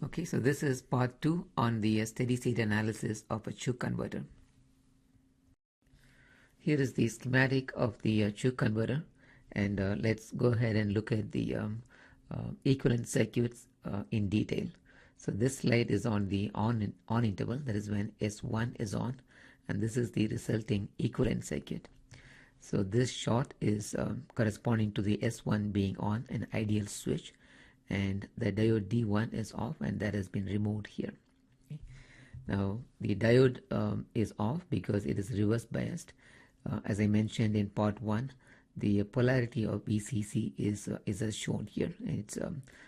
Okay, so this is part 2 on the steady state analysis of a Chuk converter. Here is the schematic of the Chuk converter, and let's go ahead and look at the equivalent circuits in detail. So this slide is on the on interval, that is when S1 is on, and this is the resulting equivalent circuit. So this short is corresponding to the S1 being on, an ideal switch, and the diode D1 is off, and that has been removed here. Okay. Now the diode is off because it is reverse biased. As I mentioned in part 1, the polarity of VCC is as shown here. It's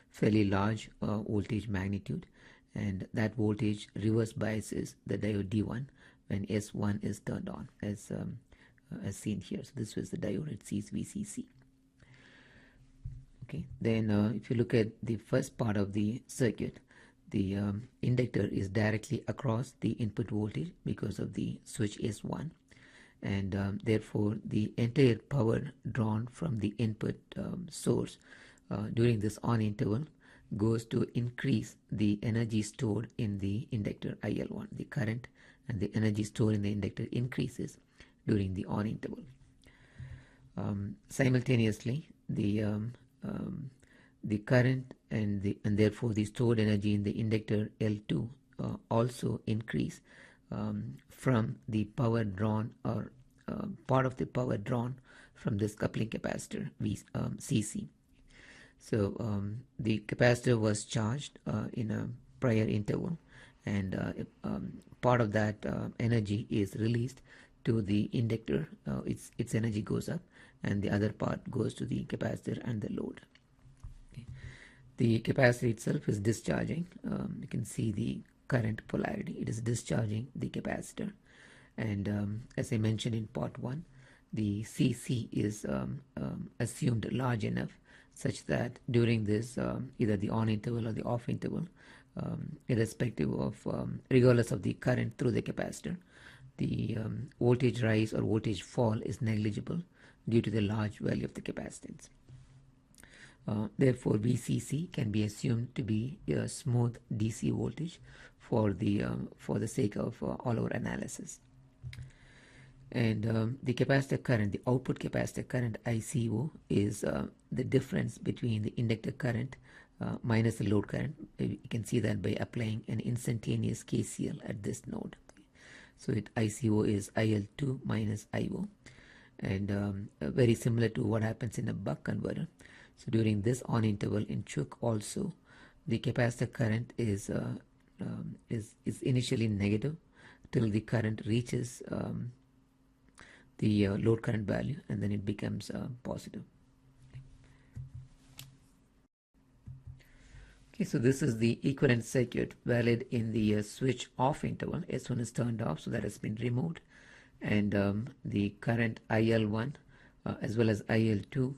fairly large voltage magnitude, and that voltage reverse biases the diode D1 when S1 is turned on, as seen here. So this was the diode, it sees VCC. Okay, then if you look at the first part of the circuit, the inductor is directly across the input voltage because of the switch S1, and therefore the entire power drawn from the input source during this on interval goes to increase the energy stored in the inductor IL1. The current and the energy stored in the inductor increases during the on interval. Simultaneously, the current and therefore the stored energy in the inductor L2 also increase from the power drawn, or part of the power drawn from this coupling capacitor CC. So the capacitor was charged in a prior interval, and part of that energy is released to the inductor. Its energy goes up, and the other part goes to the capacitor and the load. Okay. The capacitor itself is discharging. You can see the current polarity. It is discharging the capacitor, and as I mentioned in part 1, the CC is assumed large enough such that during this either the on interval or the off interval, irrespective of regardless of the current through the capacitor, the voltage rise or voltage fall is negligible due to the large value of the capacitance. Therefore, VCC can be assumed to be a smooth DC voltage for the sake of all our analysis. And the capacitor current, the output capacitor current ICO, is the difference between the inductor current minus the load current. You can see that by applying an instantaneous KCL at this node. So ICO is IL2 minus IO, and very similar to what happens in a buck converter. So during this on interval in Chuk also, the capacitor current is initially negative till the current reaches the load current value, and then it becomes positive. Okay, so this is the equivalent circuit valid in the switch off interval. S1 is turned off, so that has been removed, and the current IL1 as well as IL2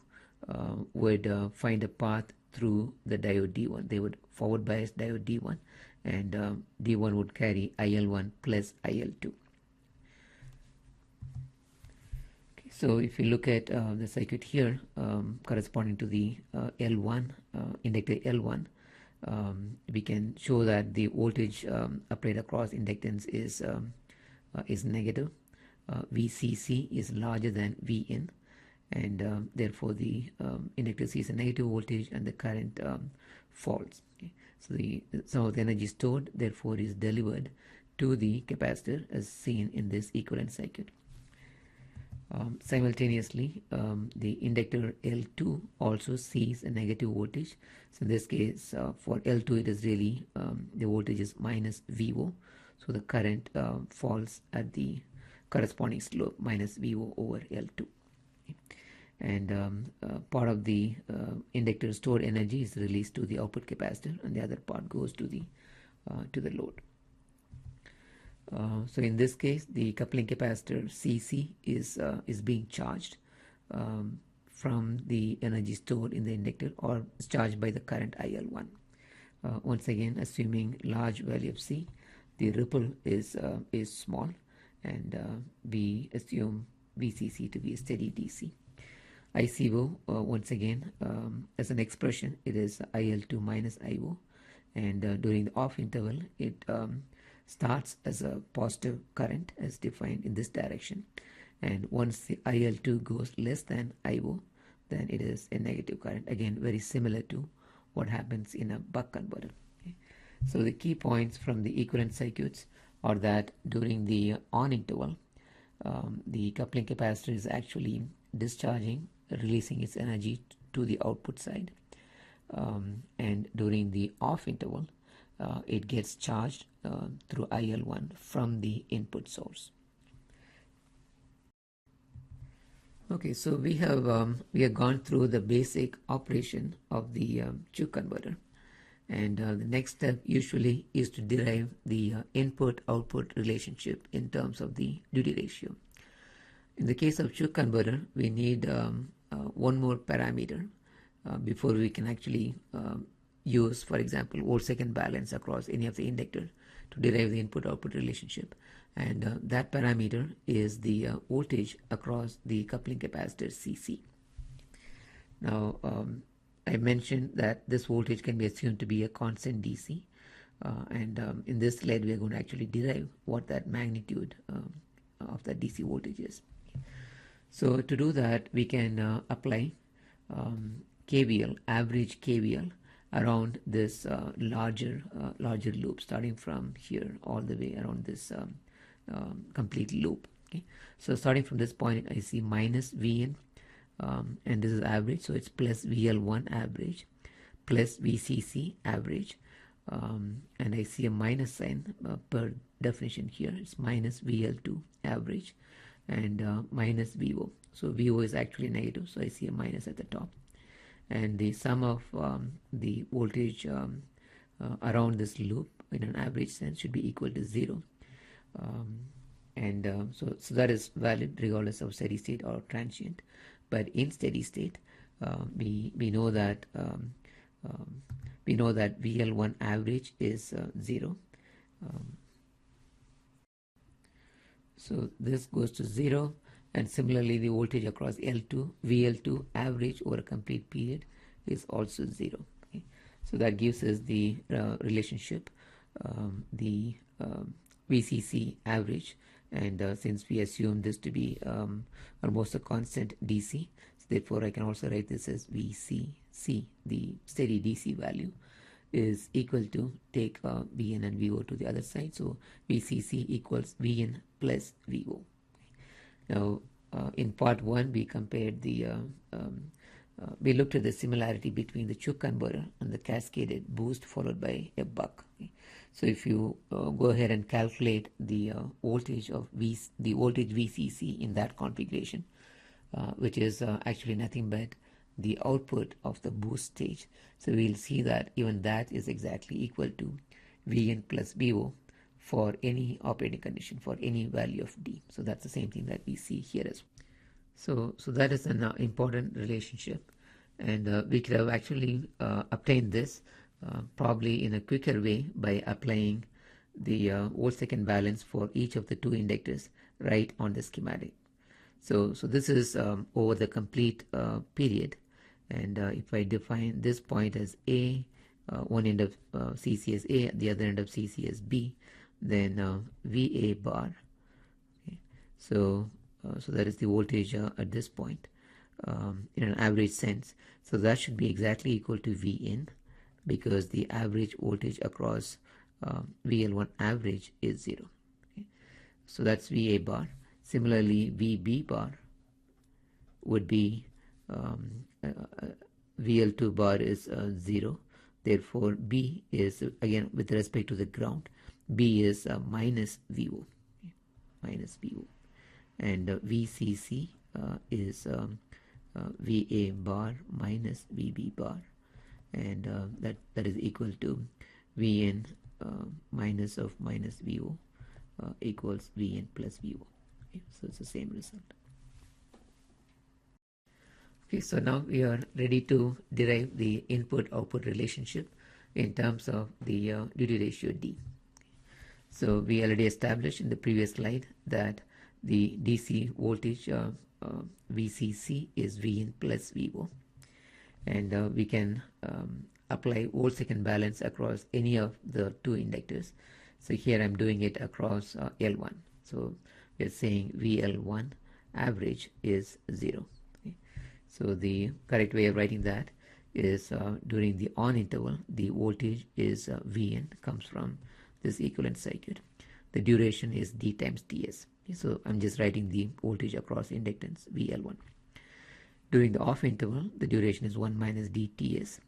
would find a path through the diode D1. They would forward bias diode D1, and D1 would carry IL1 plus IL2. Okay, so if you look at the circuit here corresponding to the L1 inductor L1, we can show that the voltage applied across inductance is negative. VCC is larger than Vin, and therefore the inductor sees a negative voltage and the current falls. Okay. So some of the energy stored therefore is delivered to the capacitor as seen in this equivalent circuit. Simultaneously, the inductor L2 also sees a negative voltage. So in this case, for L2 it is really the voltage is minus VO, so the current falls at the corresponding slope minus VO over L2. Okay. And part of the inductor stored energy is released to the output capacitor, and the other part goes to the load. So in this case, the coupling capacitor CC is being charged from the energy stored in the inductor, or is charged by the current IL1. Once again, assuming large value of C, the ripple is small, and we assume VCC to be a steady DC. ICO, once again, as an expression, it is IL2 minus IO, and during the off interval it starts as a positive current as defined in this direction, and once the IL2 goes less than IO, then it is a negative current, again very similar to what happens in a buck converter. Okay. So the key points from the equivalent circuits are that during the on interval, the coupling capacitor is actually discharging, releasing its energy to the output side, and during the off interval, it gets charged through IL1 from the input source. Okay, so we have gone through the basic operation of the Q converter, and the next step usually is to derive the input-output relationship in terms of the duty ratio. In the case of Q converter, we need one more parameter before we can actually use, for example, volt-second balance across any of the inductor to derive the input-output relationship, and that parameter is the voltage across the coupling capacitor CC. Now, I mentioned that this voltage can be assumed to be a constant DC, and in this slide we are going to actually derive what that magnitude of that DC voltage is. So to do that, we can apply KVL, average KVL, around this larger loop, starting from here all the way around this complete loop. Okay, so starting from this point, I see minus Vn, and this is average, so it's plus VL1 average plus VCC average, and I see a minus sign per definition here. It's minus VL2 average and minus VO. So VO is actually negative, so I see a minus at the top, and the sum of the voltage around this loop in an average sense should be equal to 0, so that is valid regardless of steady state or transient. But in steady state, we know that VL1 average is 0. So this goes to 0, and similarly the voltage across L2, VL2 average over a complete period is also 0. Okay. So that gives us the relationship, the VCC average, and since we assume this to be almost a constant DC, so therefore I can also write this as VCC, the steady DC value, is equal to, take Vn and Vo to the other side, so VCC equals Vn plus Vo. Now in part 1 we compared the we looked at the similarity between the Q converter and the cascaded boost followed by a buck. Okay. So if you go ahead and calculate the voltage of the voltage VCC in that configuration, which is actually nothing but the output of the boost stage, so we'll see that even that is exactly equal to Vn plus Vo for any operating condition, for any value of D. So that's the same thing that we see here as well. So that is an important relationship, and we could have actually obtained this probably in a quicker way by applying the volt-second balance for each of the two inductors right on the schematic. So this is over the complete period, and if I define this point as A, one end of CC as A, the other end of CC as B, then VA bar. Okay. So that is the voltage at this point in an average sense. So that should be exactly equal to Vin, because the average voltage across VL1 average is 0. Okay. So that's VA bar. Similarly, VB bar would be VL2 bar is 0. Therefore, B is, again with respect to the ground, B is minus VO, okay, minus VO, and VCC is VA bar minus VB bar, and that is equal to Vn minus of minus VO equals Vn plus VO. Okay, so it's the same result. Okay, so now we are ready to derive the input-output relationship in terms of the duty ratio D. So we already established in the previous slide that the DC voltage VCC is Vin plus Vo, and we can apply volt-second balance across any of the two inductors. So here I'm doing it across L1. So we're saying VL1 average is 0. Okay. So the correct way of writing that is during the on interval, the voltage is Vn, comes from this equivalent circuit. The duration is d times Ts. Okay. So I'm just writing the voltage across inductance VL1. During the off interval, the duration is 1 minus dTs,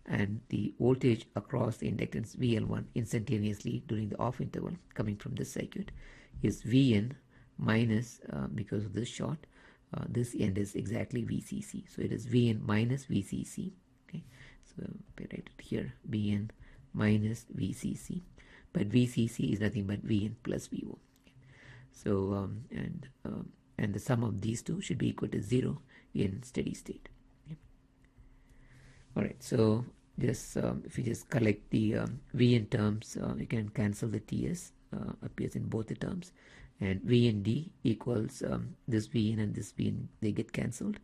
and the voltage across the inductance VL1 instantaneously during the off interval coming from this circuit is Vn minus, because of this short, this end is exactly VCC. So it is Vn minus VCC. Okay, so I write it here, Vn minus VCC. But VCC is nothing but Vn plus Vo. Okay. So and the sum of these two should be equal to 0 in steady state. Okay. All right, so just if you just collect the Vn terms, you can cancel the Ts, appears in both the terms, and V and D equals this Vn and this Vn, they get cancelled,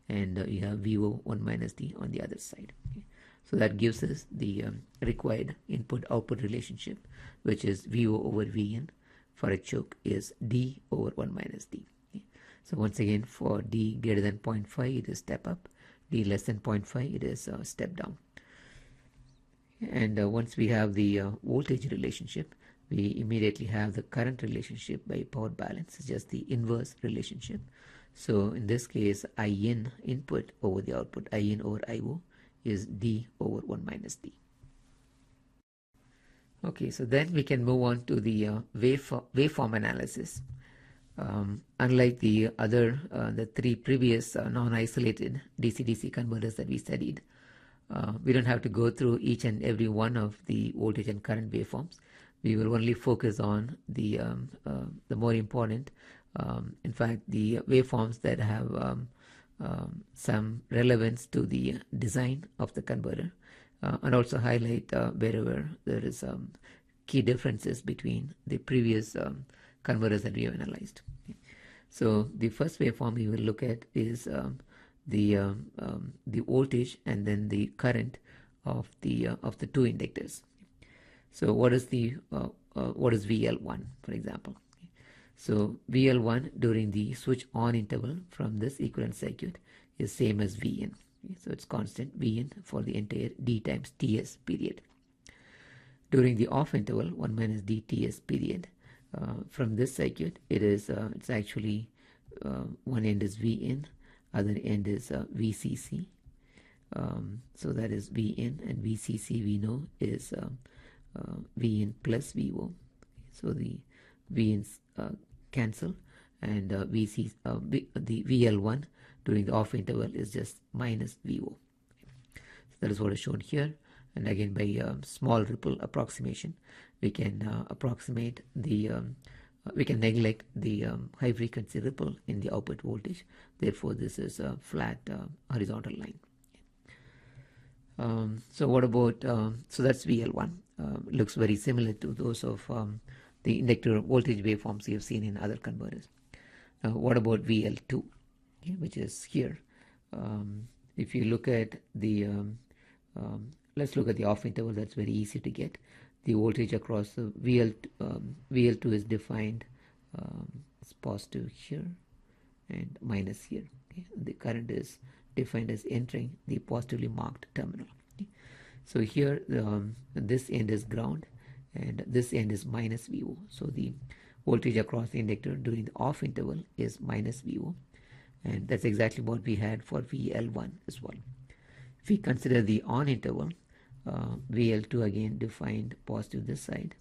and you have Vo 1 minus D on the other side. Okay. So that gives us the required input-output relationship, which is Vo over Vn for a choke is D over 1 minus D. Okay. So once again, for D greater than 0.5, it is step up. D less than 0.5, it is step down. And once we have the voltage relationship, we immediately have the current relationship by power balance. It's just the inverse relationship. So in this case, In input over the output, In over IO, is D over 1 minus D. Okay, so then we can move on to the waveform analysis. Unlike the other, the three previous non-isolated DC-DC converters that we studied, we don't have to go through each and every one of the voltage and current waveforms. We will only focus on the more important, in fact, the waveforms that have some relevance to the design of the converter, and also highlight wherever there is key differences between the previous converters that we have analyzed. Okay. So the first waveform we will look at is the voltage and then the current of the two inductors. So what is VL1, for example? Okay. So VL1 during the switch on interval from this equivalent circuit is same as Vn. Okay. So it's constant Vn for the entire d times Ts period. During the off interval, 1 minus dTs period, from this circuit, it's actually one end is Vn, other end is VCC. So that is Vn, and VCC we know is Vn plus Vo. So the Vn's cancel, and the VL1 during the off interval is just minus Vo. So that is what is shown here. And again, by small ripple approximation, we can approximate the we can neglect the high frequency ripple in the output voltage. Therefore, this is a flat horizontal line. So what about, so that's VL1. Looks very similar to those of the inductor voltage waveforms you have seen in other converters. Now, what about VL2, okay, which is here? If you look at the, let's look at the off interval. That's very easy to get. The voltage across the VL2 is defined as positive here and minus here. Okay? The current is defined as entering the positively marked terminal. Okay? So here this end is ground and this end is minus Vo. So the voltage across the inductor during the off interval is minus Vo, and that's exactly what we had for VL1 as well. If we consider the on interval, VL2 again defined positive this side.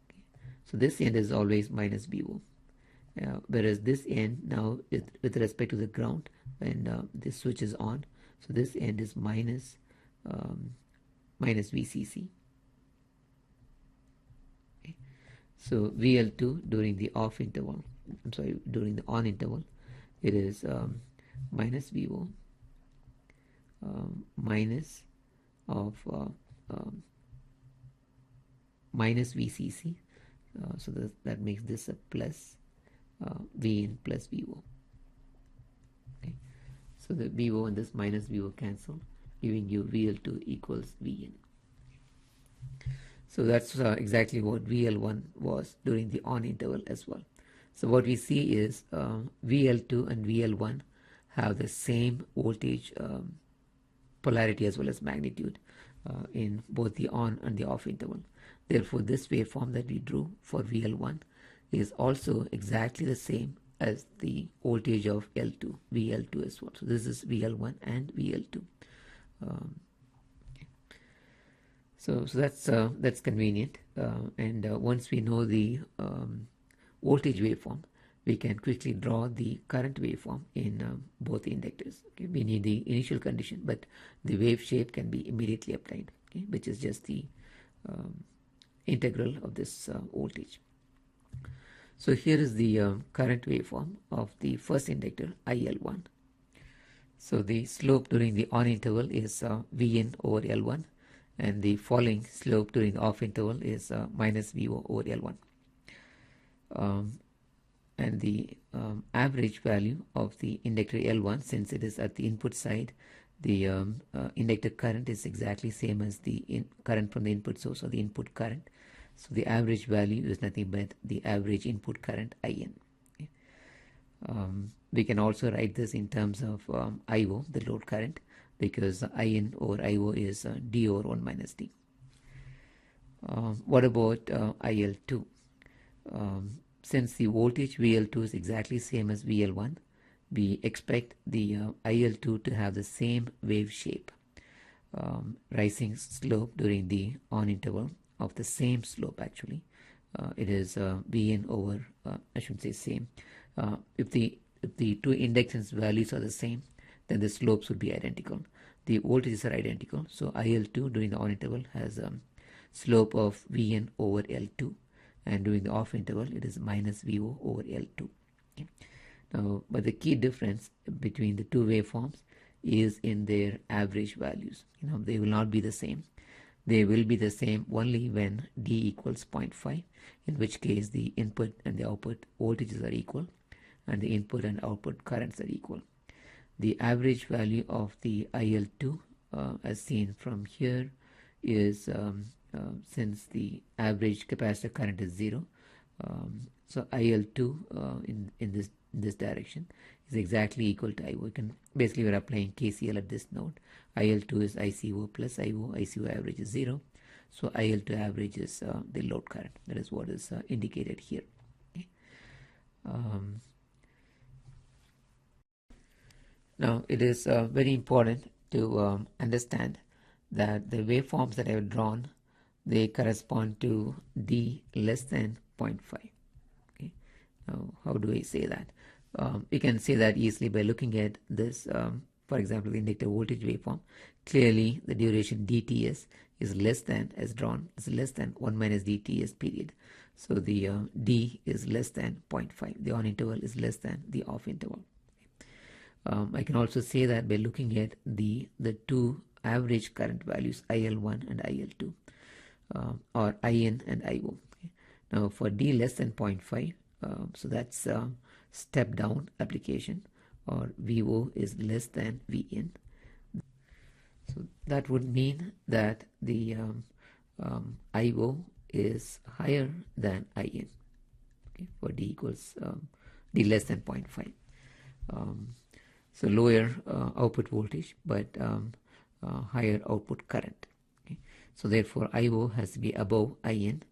Okay. So this end is always minus Vo, whereas this end now is with respect to the ground, and this switch is on. So this end is minus VCC. Okay. So VL2 during the off interval, during the on interval, it is minus Vo. Minus of minus VCC, so that makes this a plus Vn plus Vo. Okay, so the Vo and this minus Vo cancel, giving you VL2 equals Vn. So that's exactly what VL1 was during the on interval as well. So what we see is VL2 and VL1 have the same voltage polarity as well as magnitude in both the on and the off interval. Therefore, this waveform that we drew for VL1 is also exactly the same as the voltage of L2, VL2 as well. So this is VL1 and VL2. So that's convenient, and once we know the voltage waveform, we can quickly draw the current waveform in both inductors. Okay? We need the initial condition, but the wave shape can be immediately applied, okay? Which is just the integral of this voltage. So here is the current waveform of the first inductor IL1. So the slope during the on interval is Vn over L1, and the falling slope during the off interval is minus Vo over L1. And the average value of the inductor L1, since it is at the input side, the inductor current is exactly same as the current from the input source, or the input current. So the average value is nothing but the average input current IN. Okay. We can also write this in terms of IO, the load current, because IN over IO is D over 1 minus D. What about IL2? Since the voltage VL2 is exactly same as VL1, we expect the IL2 to have the same wave shape, rising slope during the on interval of the same slope actually. It is Vn over, I shouldn't say same. If the two inductance values are the same, then the slopes would be identical. The voltages are identical, so IL2 during the on interval has a slope of Vn over L2, and during the off interval it is minus Vo over L2. Okay. Now, but the key difference between the two waveforms is in their average values. They will not be the same. They will be the same only when D equals 0.5, in which case the input and the output voltages are equal, and the input and output currents are equal. The average value of the IL2 as seen from here is since the average capacitor current is 0, so IL2 in this direction is exactly equal to IO. Basically we're applying KCL at this node. IL2 is ICO plus IO. ICO average is 0, so IL2 average is the load current. That is what is indicated here. Okay. Now it is very important to understand that the waveforms that I have drawn, they correspond to D less than 0.5. Okay. Now how do I say that? We can say that easily by looking at this, for example, the inductor voltage waveform. Clearly the duration dTs is less than, as drawn, is less than 1 minus dTs period. So the D is less than 0.5. The on interval is less than the off interval. I can also say that by looking at the two average current values, IL1 and IL2, or IN and IO. Okay. Now for D less than 0.5, so that's step down application, or VO is less than Vin. So that would mean that the IO is higher than IN, okay, for D equals D less than 0.5. So lower output voltage, but higher output current. Okay. So therefore IO has to be above IN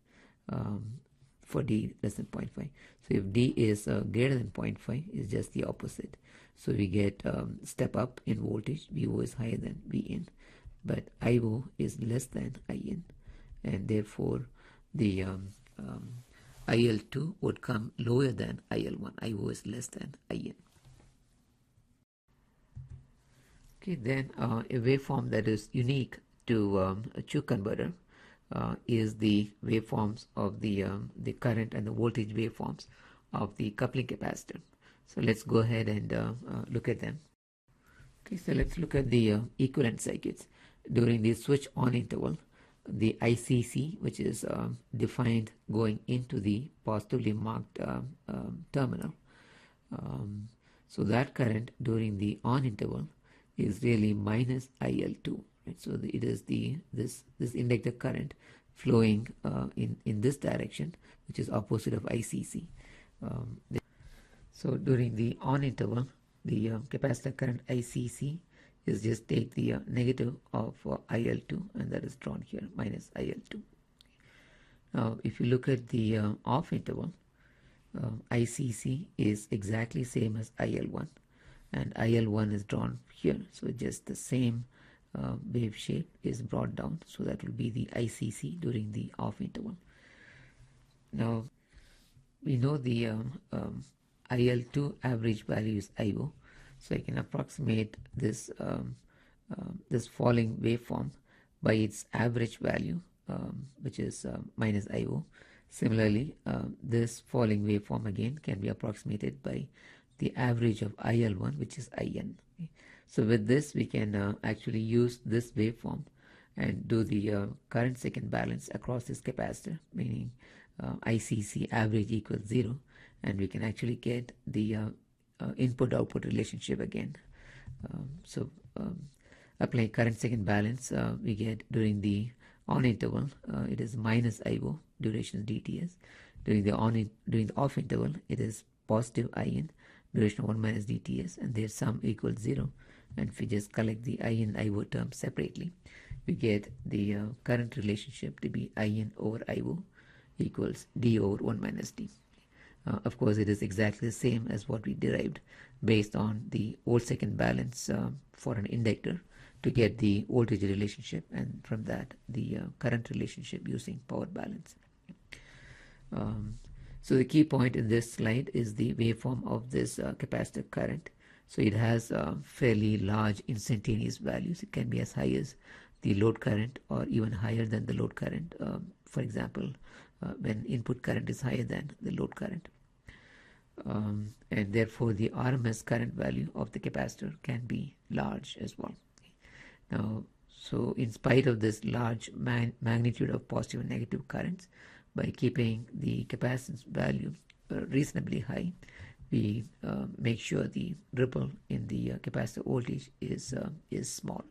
for D less than 0.5. So if D is greater than 0.5, is just the opposite. So we get step up in voltage. VO is higher than Vin, but IO is less than IN, and therefore the IL2 would come lower than IL1. IO is less than IN. Okay, then a waveform that is unique to a Chuk converter is the waveforms of the current and the voltage waveforms of the coupling capacitor. So let's go ahead and look at them. Okay, so let's look at the equivalent circuits. During the switch on interval, the ICC, which is defined going into the positively marked terminal, so that current during the on interval is really minus IL2. Right? So it is this inductor current flowing in this direction, which is opposite of ICC. So during the on interval, the capacitor current ICC is just take the negative of IL2, and that is drawn here, minus IL2. Now if you look at the off interval, ICC is exactly same as IL1, and IL1 is drawn here, so just the same wave shape is brought down, so that will be the ICC during the off interval. Now we know the IL2 average value is IO, so I can approximate this this falling waveform by its average value, which is minus IO. Similarly, this falling waveform again can be approximated by the average of IL1, which is IN. Okay. So with this, we can actually use this waveform and do the current second balance across this capacitor, meaning ICC average equals 0, and we can actually get the input-output relationship again. Applying current second balance, we get during the on interval, it is minus IO, duration dTs. During the off interval, it is positive IN, duration of 1 minus dTs, and their sum equals 0. And if we just collect the IN IO terms separately, we get the current relationship to be IN over IO equals D over 1 minus D. Of course, it is exactly the same as what we derived based on the volt-second balance for an inductor to get the voltage relationship, and from that the current relationship using power balance. So the key point in this slide is the waveform of this capacitor current. So it has fairly large instantaneous values. It can be as high as the load current or even higher than the load current. For example, when input current is higher than the load current. And therefore the RMS current value of the capacitor can be large as well. Now, so in spite of this large magnitude of positive and negative currents, by keeping the capacitance value reasonably high, we make sure the ripple in the capacitor voltage is small.